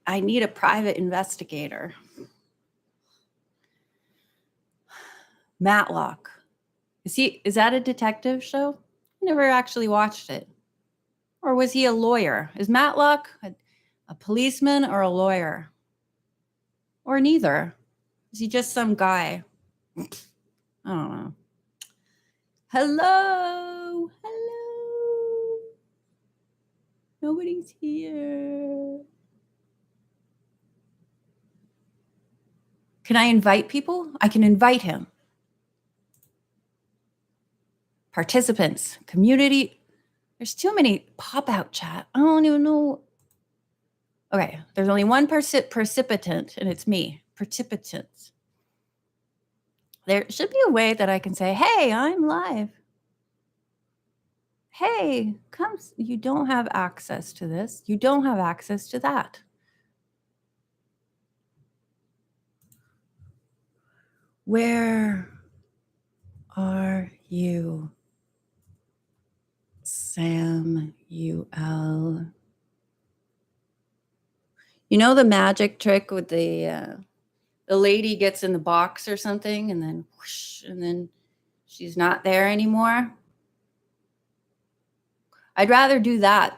I need a private investigator. Matlock. Is that a detective show? I never actually watched it. Or was he a lawyer? Is Matlock a policeman or a lawyer? Or neither? Is he just some guy? I don't know. Hello. Hello. Nobody's here. Can I invite people? I can invite him. Participants, community. There's too many pop-out chat. I don't even know. Okay, there's only one precipitant, and it's me. Precipitant. There should be a way that I can say, hey, I'm live. Hey, come. You don't have access to this. You don't have access to that. Where are you, Samuel? You know the magic trick with the lady gets in the box or something, and then whoosh, and then she's not there anymore? I'd rather do that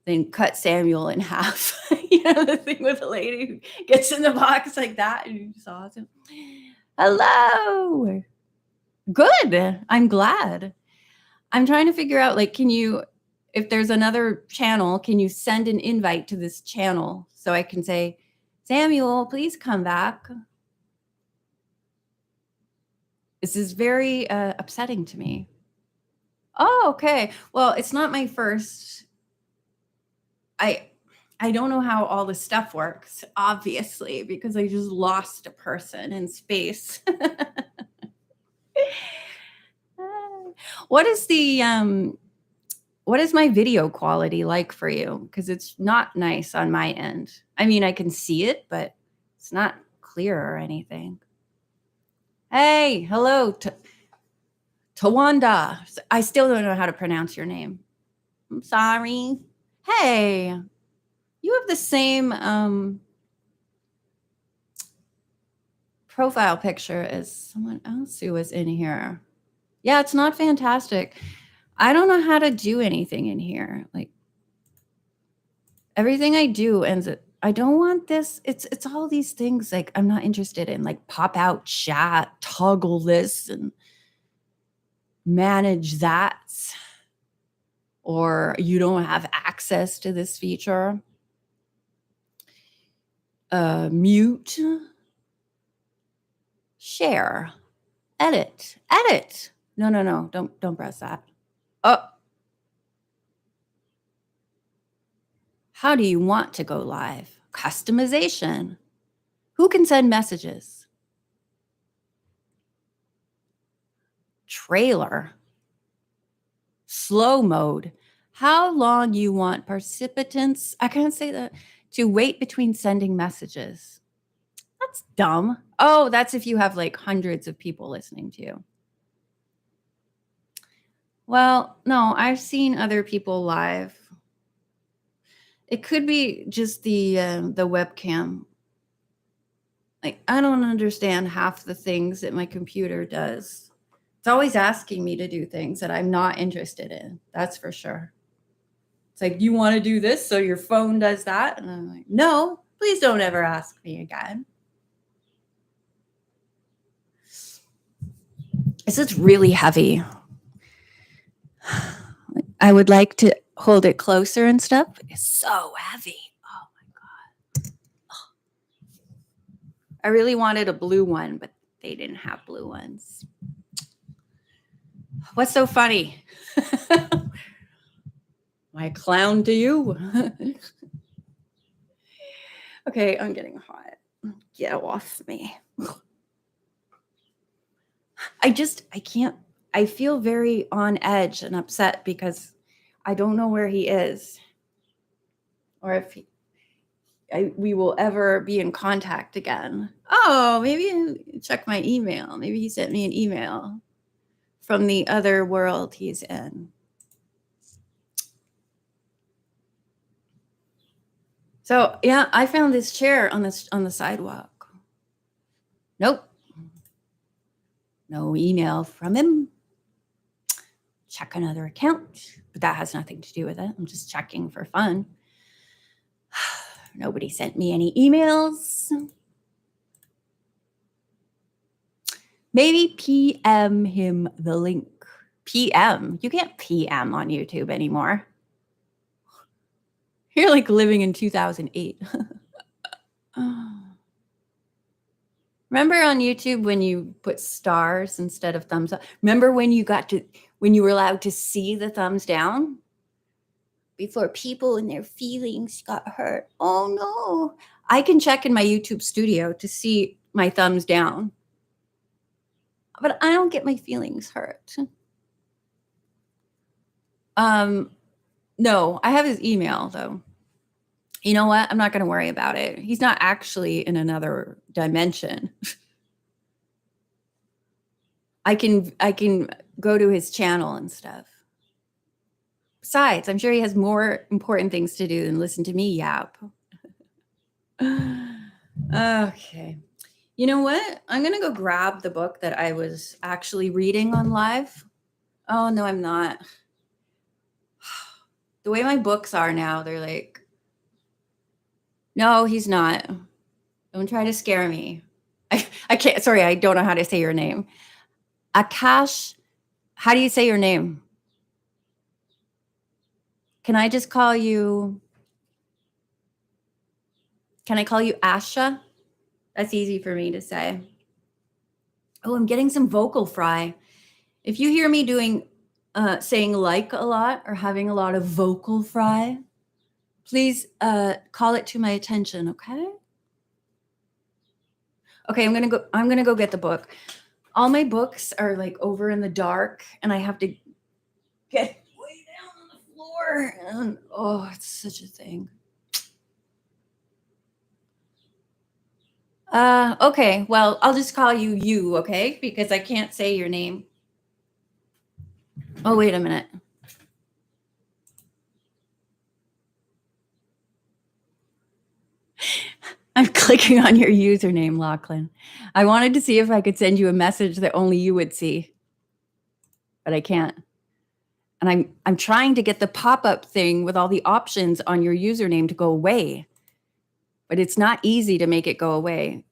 than cut Samuel in half. You know, the thing with the lady who gets in the box like that, and it's awesome. Hello. Good. I'm glad. I'm trying to figure out, like, if there's another channel, can you send an invite to this channel so I can say, Samuel, please come back? This is very upsetting to me. Oh, okay. Well, it's not my first. I don't know how all this stuff works, obviously, because I just lost a person in space. What is my video quality like for you? Because it's not nice on my end. I mean, I can see it, but it's not clear or anything. Hey, hello, Tawanda. I still don't know how to pronounce your name. I'm sorry. Hey, you have the same profile picture as someone else who was in here. Yeah, it's not fantastic. I don't know how to do anything in here. Like, everything I do ends up, I don't want this. It's all these things like I'm not interested in, like pop out chat, toggle this and manage that. Or you don't have access to this feature. Mute. Share. Edit. No. Don't press that. Oh. How do you want to go live? Customization. Who can send messages? Trailer. Slow mode. How long you want participants, I can't say that, to wait between sending messages. That's dumb. Oh, that's if you have like hundreds of people listening to you. Well, no, I've seen other people live. It could be just the webcam. Like, I don't understand half the things that my computer does. It's always asking me to do things that I'm not interested in. That's for sure. It's like, you want to do this so your phone does that? And I'm like, no, please don't ever ask me again. This is really heavy. I would like to hold it closer and stuff. It's so heavy. Oh my God. I really wanted a blue one, but they didn't have blue ones. What's so funny? My clown to you. Okay, I'm getting hot. Get off me. I can't. I feel very on edge and upset because I don't know where he is or if we will ever be in contact again. Oh, maybe check my email. Maybe he sent me an email from the other world he's in. So yeah, I found this chair on the sidewalk. Nope, no email from him. Check another account, but that has nothing to do with it. I'm just checking for fun. Nobody sent me any emails. Maybe PM him the link. PM? You can't PM on YouTube anymore. You're like living in 2008. Remember on YouTube when you put stars instead of thumbs up? Remember when you were allowed to see the thumbs down? Before people and their feelings got hurt. Oh no. I can check in my YouTube studio to see my thumbs down. But I don't get my feelings hurt. No, I have his email though. You know what? I'm not going to worry about it. He's not actually in another dimension. I can go to his channel and stuff. Besides, I'm sure he has more important things to do than listen to me yap. Okay. You know what? I'm going to go grab the book that I was actually reading on live. Oh, no, I'm not. The way my books are now, they're like, no, he's not. Don't try to scare me. I can't. Sorry, I don't know how to say your name. Akash, how do you say your name? Can I just call you? Can I call you Asha? That's easy for me to say. Oh, I'm getting some vocal fry. If you hear me saying like a lot or having a lot of vocal fry, please call it to my attention, okay? Okay, I'm gonna go get the book. All my books are like over in the dark, and I have to get way down on the floor. And oh, it's such a thing. Okay, well, I'll just call you, okay? Because I can't say your name. Oh, wait a minute. I'm clicking on your username, Lachlan. I wanted to see if I could send you a message that only you would see, but I can't. And I'm trying to get the pop-up thing with all the options on your username to go away, but it's not easy to make it go away,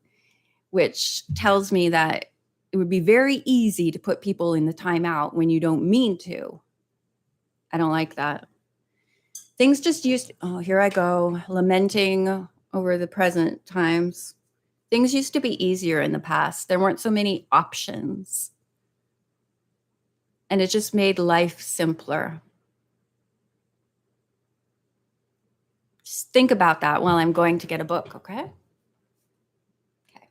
which tells me that it would be very easy to put people in the timeout when you don't mean to. I don't like that. Things just oh, here I go, lamenting over the present times. Things used to be easier in the past. There weren't so many options. And it just made life simpler. Just think about that while I'm going to get a book, okay? Okay.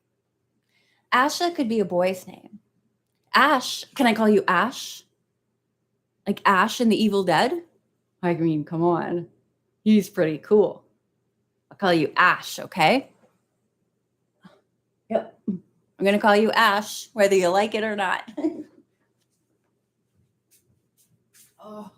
Asha could be a boy's name. Ash, can I call you Ash? Like Ash in The Evil Dead? I mean, come on. He's pretty cool. I'll call you Ash, okay? Yep. I'm going to call you Ash, whether you like it or not. Oh.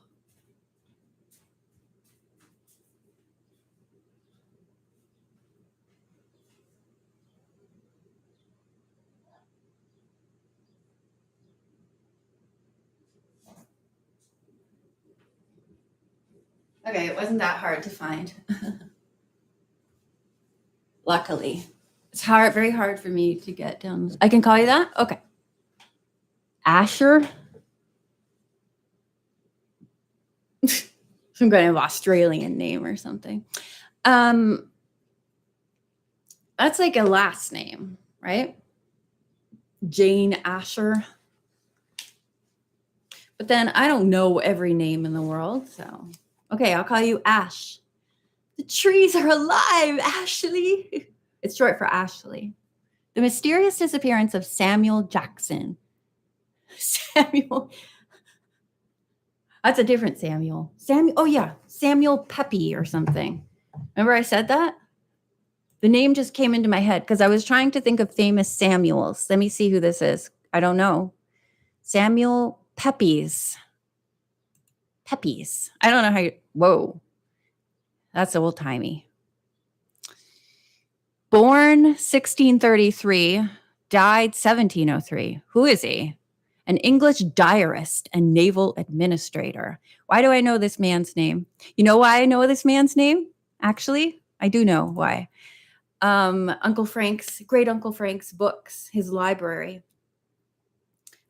Okay, it wasn't that hard to find. Luckily. It's very hard for me to get down. I can call you that? Okay. Asher? Some kind of Australian name or something. That's like a last name, right? Jane Asher. But then I don't know every name in the world, so okay, I'll call you Ash. The trees are alive, Ashley. It's short for Ashley. The mysterious disappearance of Samuel Jackson. Samuel. That's a different Samuel. Oh yeah, Samuel Pepe or something. Remember I said that? The name just came into my head because I was trying to think of famous Samuels. Let me see who this is. I don't know. Samuel Pepys. Pepys. I don't know how you. Whoa. That's old timey. Born 1633, died 1703. Who is he? An English diarist and naval administrator. Why do I know this man's name? You know why I know this man's name? Actually, I do know why. Great Uncle Frank's books, his library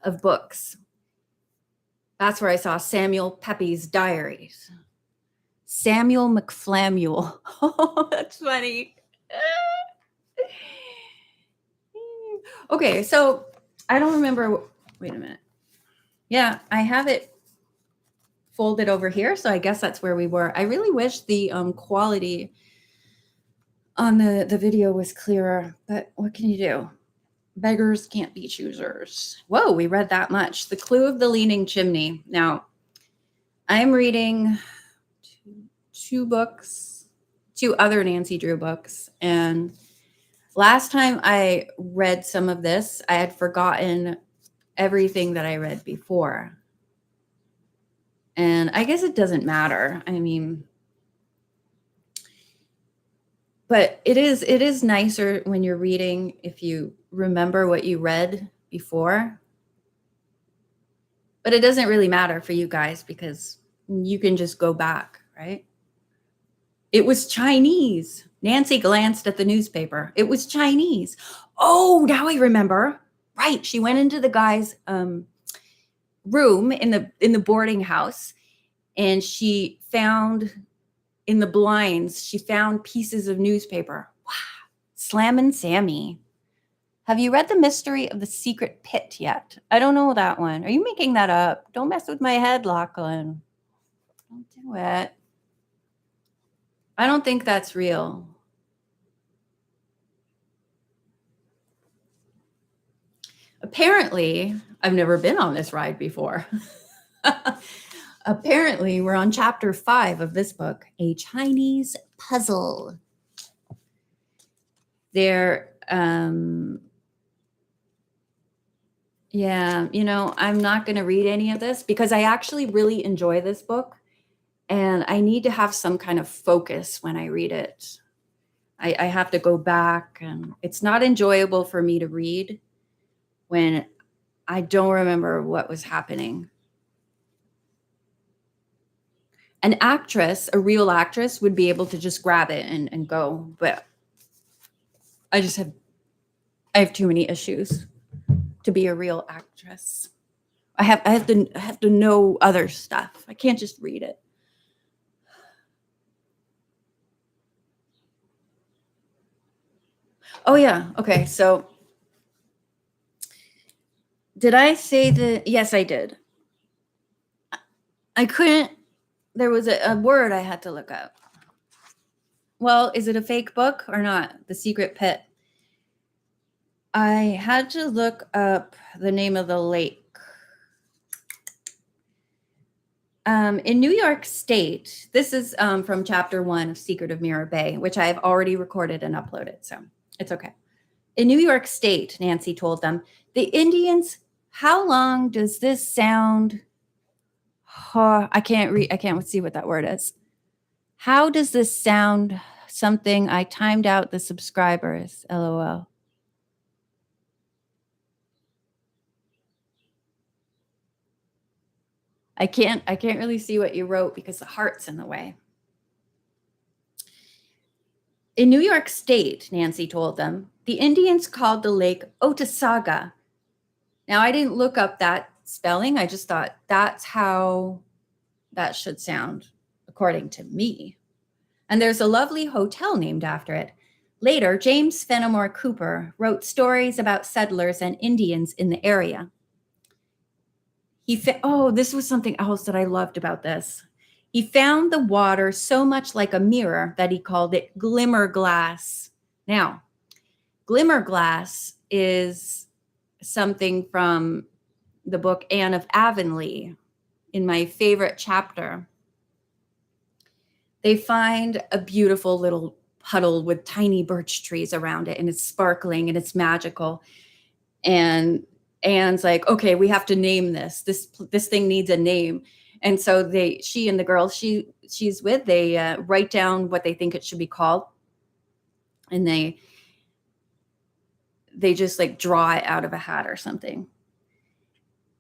of books. That's where I saw Samuel Pepys' diaries. Samuel McFlamuel. Oh, that's funny. Okay, so I don't remember. Wait a minute. Yeah, I have it folded over here, so I guess that's where we were. I really wish the quality on the video was clearer, but what can you do? Beggars can't be choosers. Whoa, we read that much. The Clue of the Leaning Chimney. Now, I'm reading two other Nancy Drew books, and last time I read some of this, I had forgotten everything that I read before. And I guess it doesn't matter. I mean, but it is nicer when you're reading if you remember what you read before. But it doesn't really matter for you guys because you can just go back, right? It was Chinese. Nancy glanced at the newspaper. It was Chinese. Oh, now I remember. Right. She went into the guy's room in the boarding house, and she found in the blinds, she found pieces of newspaper. Wow. Slammin' Sammy. Have you read The Mystery of the Secret Pit yet? I don't know that one. Are you making that up? Don't mess with my head, Lachlan. Don't do it. I don't think that's real. Apparently, I've never been on this ride before. Apparently, we're on chapter 5 of this book, A Chinese Puzzle. There, yeah, I'm not going to read any of this because I actually really enjoy this book, and I need to have some kind of focus when I read it. I have to go back, and it's not enjoyable for me to read when I don't remember what was happening. An actress, a real actress, would be able to just grab it and go, but I have too many issues to be a real actress. I have to know other stuff. I can't just read it. Oh yeah. Okay. So did I say that? Yes, I did. I couldn't. There was a word I had to look up. Well, is it a fake book or not? The Secret Pit. I had to look up the name of the lake. In New York State, this is from chapter 1 of Secret of Mirror Bay, which I have already recorded and uploaded, so it's okay. In New York State, Nancy told them, the Indians, how long does this sound? Oh, I can't see what that word is. How does this sound? Something I timed out the subscribers, LOL. I can't really see what you wrote because the heart's in the way. In New York State, Nancy told them, the Indians called the lake Otesaga. Now, I didn't look up that spelling. I just thought that's how that should sound, according to me. And there's a lovely hotel named after it. Later, James Fenimore Cooper wrote stories about settlers and Indians in the area. This was something else that I loved about this. He found the water so much like a mirror that he called it glimmer glass. Now, glimmer glass is something from the book Anne of Avonlea in my favorite chapter. They find a beautiful little puddle with tiny birch trees around it, and it's sparkling and it's magical. And Anne's like, okay, we have to name this. This thing needs a name. And so she and the girl she's with, they write down what they think it should be called. And they they just like draw it out of a hat or something.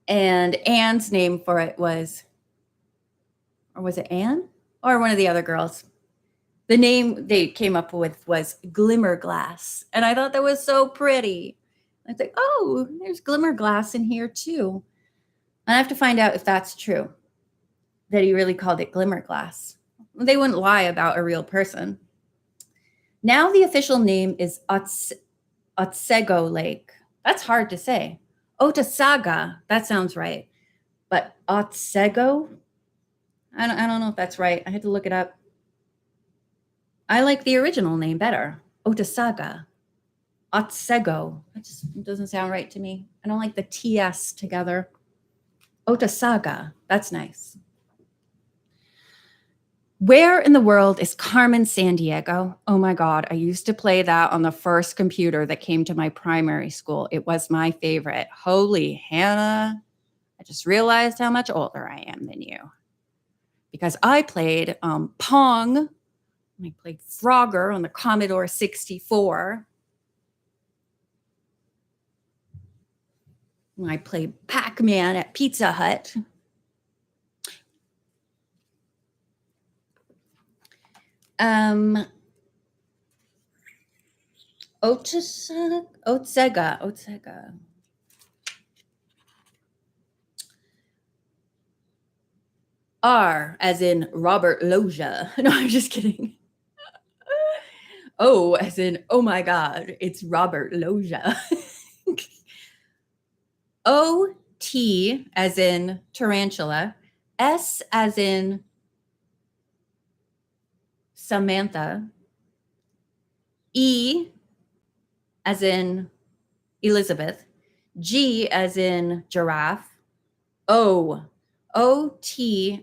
And Anne's name for it was, or was it Anne? Or one of the other girls. The name they came up with was Glimmerglass. And I thought that was so pretty. I was like, oh, there's Glimmerglass in here too. And I have to find out if that's true, that he really called it Glimmerglass. They wouldn't lie about a real person. Now the official name is Otsego Lake. That's hard to say. Otesaga, that sounds right. But Otsego? I don't know if that's right. I had to look it up. I like the original name better. Otesaga. Otsego. That just doesn't sound right to me. I don't like the TS together. Otesaga. That's nice. Where in the world is Carmen Sandiego? Oh my God, I used to play that on the first computer that came to my primary school. It was my favorite. Holy Hannah. I just realized how much older I am than you. Because I played Pong. I played Frogger on the Commodore 64. I played Pac-Man at Pizza Hut. Otsega. R as in Robert Loggia. No, I'm just kidding. O as in, oh my God, it's Robert Loggia. O-T as in tarantula. S as in Samantha. E as in Elizabeth. G as in giraffe. O. O-T-S-E-G-O.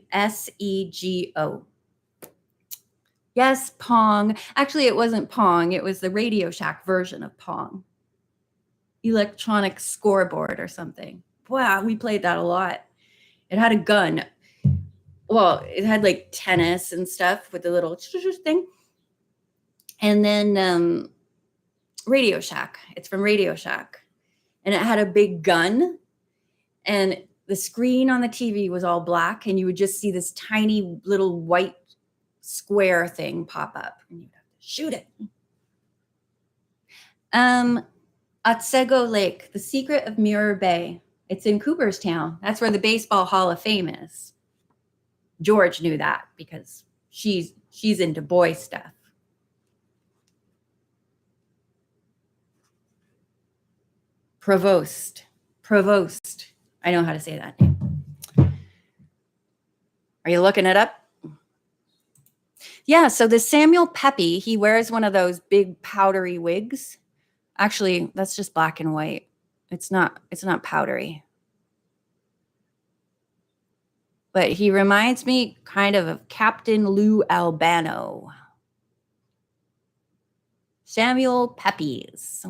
Yes, Pong. Actually, it wasn't Pong. It was the Radio Shack version of Pong. Electronic scoreboard or something. Wow, we played that a lot. It had a gun. Well, it had like tennis and stuff with the little thing. And then Radio Shack. It's from Radio Shack. And it had a big gun. And the screen on the TV was all black. And you would just see this tiny little white square thing pop up. And you'd have to shoot it. Otsego Lake, the secret of Mirror Bay. It's in Cooperstown. That's where the Baseball Hall of Fame is. George knew that because she's into boy stuff. Provost. I know how to say that name. Are you looking it up? Yeah, so the Samuel Pepe, he wears one of those big powdery wigs. Actually, that's just black and white. It's not powdery. But he reminds me kind of Captain Lou Albano. Samuel Pepys.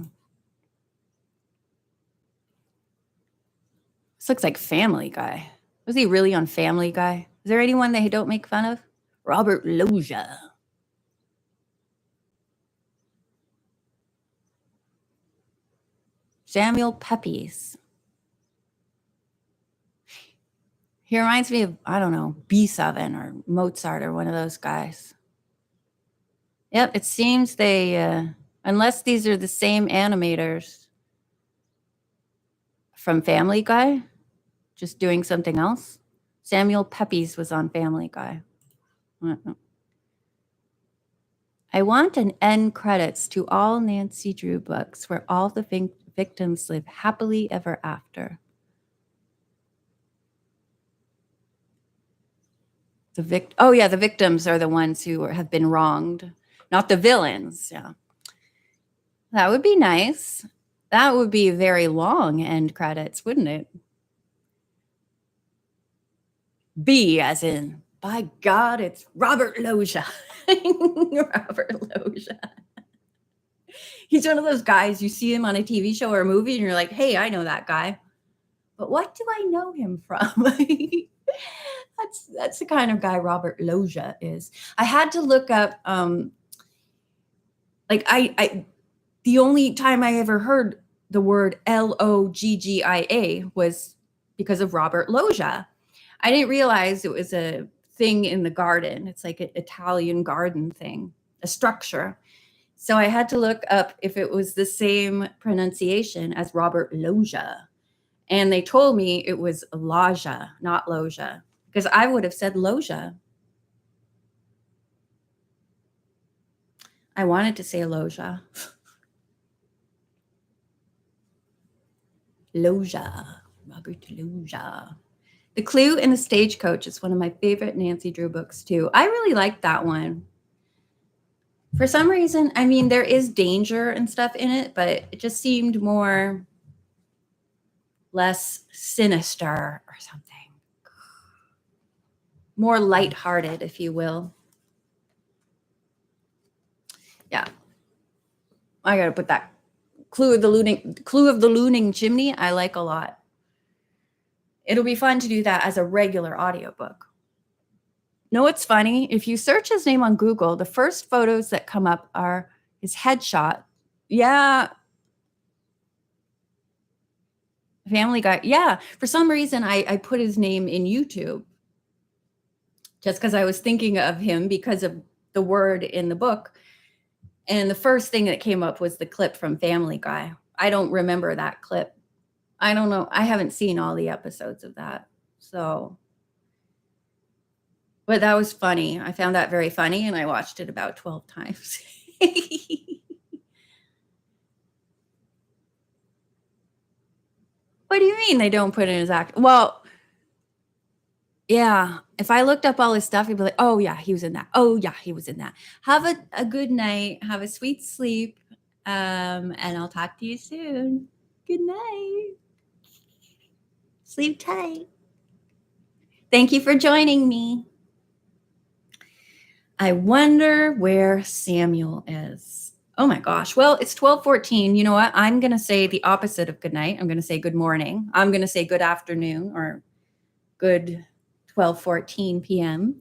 This looks like Family Guy. Was he really on Family Guy? Is there anyone that he don't make fun of? Robert Loggia. Samuel Pepys. He reminds me of, I don't know, Beethoven or Mozart or one of those guys. Yep, it seems they, unless these are the same animators from Family Guy, just doing something else. Samuel Pepys was on Family Guy. I want an end credits to all Nancy Drew books where all the victims live happily ever after. The victims are the ones who have been wronged, not the villains. Yeah. That would be nice. That would be very long end credits, wouldn't it? B as in, by God, it's Robert Loggia. Robert Loggia. He's one of those guys, you see him on a TV show or a movie and you're like, hey, I know that guy. But what do I know him from? That's the kind of guy Robert Loggia is. I had to look up, the only time I ever heard the word Loggia was because of Robert Loggia. I didn't realize it was a thing in the garden. It's like an Italian garden thing, a structure. So I had to look up if it was the same pronunciation as Robert Loggia. And they told me it was Loggia, not Loggia, because I would have said Loggia. I wanted to say Loggia. Loggia, Robert Loggia. The Clue in the Stagecoach is one of my favorite Nancy Drew books, too. I really like that one. For some reason, I mean, there is danger and stuff in it, but it just seemed less sinister or something. More lighthearted, if you will. Yeah. I got to put that Clue of the Looning Chimney, I like a lot. It'll be fun to do that as a regular audiobook. No, it's funny. If you search his name on Google, the first photos that come up are his headshot. Yeah. Family Guy. Yeah. For some reason, I put his name in YouTube just because I was thinking of him because of the word in the book. And the first thing that came up was the clip from Family Guy. I don't remember that clip. I don't know. I haven't seen all the episodes of that. So, but that was funny. I found that very funny and I watched it about 12 times. What do you mean they don't put in his act? Well, yeah. If I looked up all his stuff, you'd be like, oh, yeah, he was in that. Oh, yeah, he was in that. Have a good night. Have a sweet sleep. And I'll talk to you soon. Good night. Sleep tight. Thank you for joining me. I wonder where Samuel is. Oh my gosh. Well, it's 12:14. You know what? I'm going to say the opposite of good night. I'm going to say good morning. I'm going to say good afternoon or good 12:14 p.m.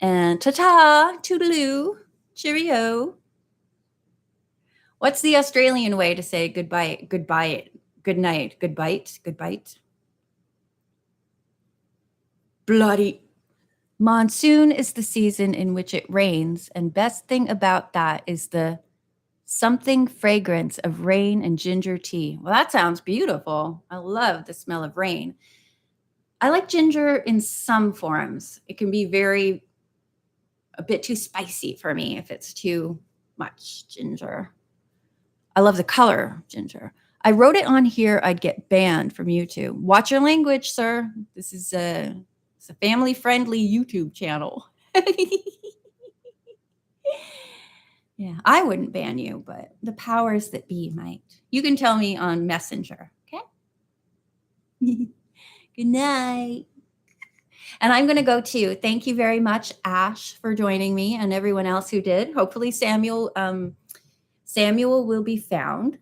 And ta-ta, toodaloo, cheerio. What's the Australian way to say goodbye, goodbye, good night, good bite, good bite? Bloody. Monsoon is the season in which it rains, and best thing about that is the something fragrance of rain and ginger tea. Well, that sounds beautiful. I love the smell of rain. I like ginger in some forms. It can be a bit too spicy for me if it's too much ginger. I love the color of ginger. I wrote it on here. I'd get banned from YouTube. Watch your language, sir. This is it's a family-friendly YouTube channel. Yeah, I wouldn't ban you, but the powers that be might. You can tell me on Messenger, okay? Good night. And I'm going to go too. Thank you very much, Ash, for joining me and everyone else who did. Hopefully Samuel will be found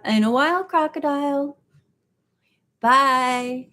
in a while, crocodile. Bye.